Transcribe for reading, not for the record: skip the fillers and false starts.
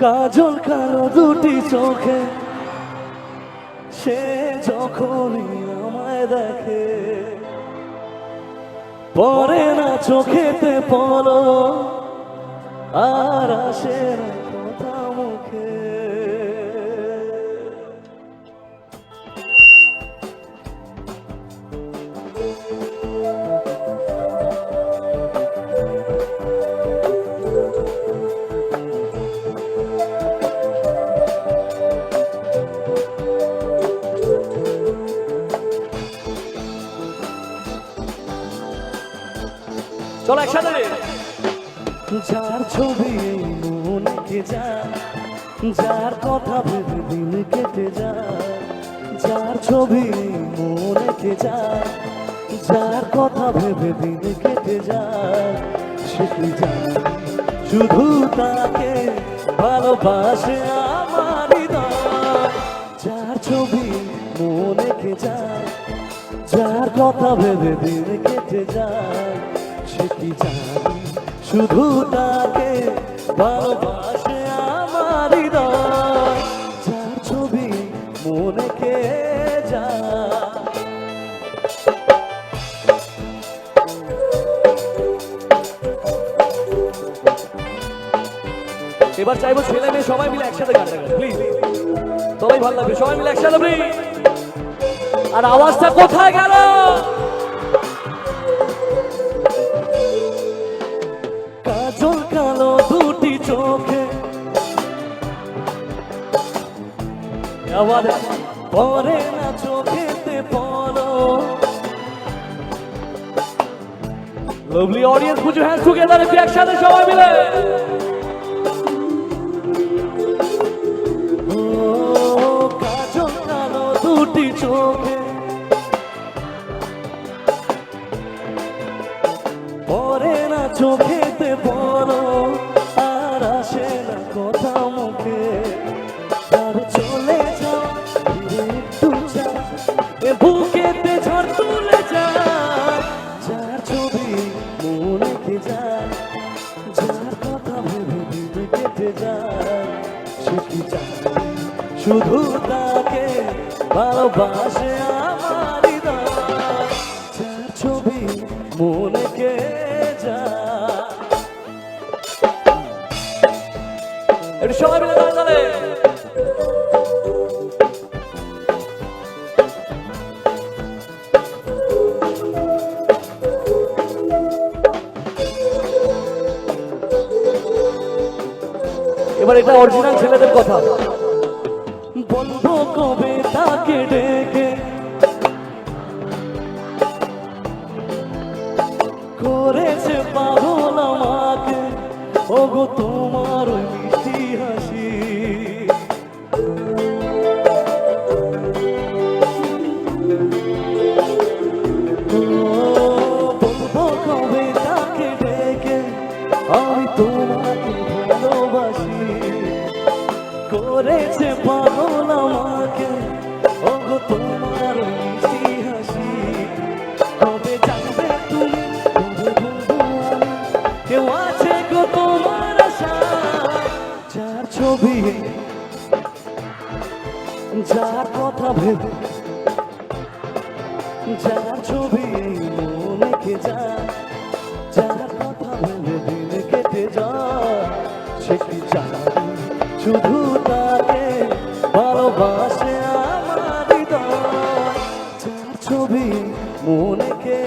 কাজল কালো দুটি চোখে সে যখনই আমায় দেখে পরে না চোখেতে পড়ো আর আসে না কথা মুখে। চলো একসাথে। যার ছবি মনকে যায়, যার কথা ভেবে দিন কেটে যায়, যার ছবি মনকে যায়, যার কথা ভেবে দিন কেটে যায়, সে কি জানে শুধু তাকে ভালোবাসে আমার হৃদয়। যার ছবি মনকে যায়, যার কথা ভেবে দিন কেটে যায়, সে কি জানে শুধু তাকে ভালোবাসে আমার হৃদয়। যার ছবি মনে কে যায়। এবার চাইবো ছেলে মেয়ে সবাই মিলে একসাথে গান গান, প্লিজ। সবাই ভালো লাগবে, সবাই মিলে একসাথে প্লিজ। আর আওয়াজটা কোথায় গেল? কাজল কালো দুটি চোখে পরে না চোখেতে পড়ো। Lovely audience, put your hands together if you একসাথে সবাই মিলে। ও কাজল কালো দুটি চোখে পরে না চোখেতে পড়ো আর আসে না কথা মুখে। আর চলে যাও একটু যা, এ বুকেতে ঝড় তুলে যায়। যার ছবি মনে যায়, যার কথা ভেবে দিতে কেটে যায়, সে কি জানে শুধু তাকে ভালোবাসে আমার হৃদয়। যার ছবি মনে কে যায়। একটু সবাই মিলে গান গাবে। এবার এটা অরিজিনাল ছেলেদের কথা। বলবো কবে তাকে ডেকে, করেছে পাগল আমাকে, ওগো তোমার ওই মিষ্টি হাসি। বলবো কবে তাকে ডেকে, আমি তোমাকে ভালোবাসি। করেছে পাগল আমাকে, ওগো তোমার ওই মিষ্টি হাসি। কবে জানবে তুমি, কবে বলবো আমি, কেউ আছে গো তোমার আশা। যার ছবি, যার কথা ভেবে, যার ছবি মনে কে যায়, যার কথা ভেবে দিন কেটে যায়, সে কি জানে শুধু তাকে ভালোবাসে আমার হৃদয়। যার ছবি মনে কে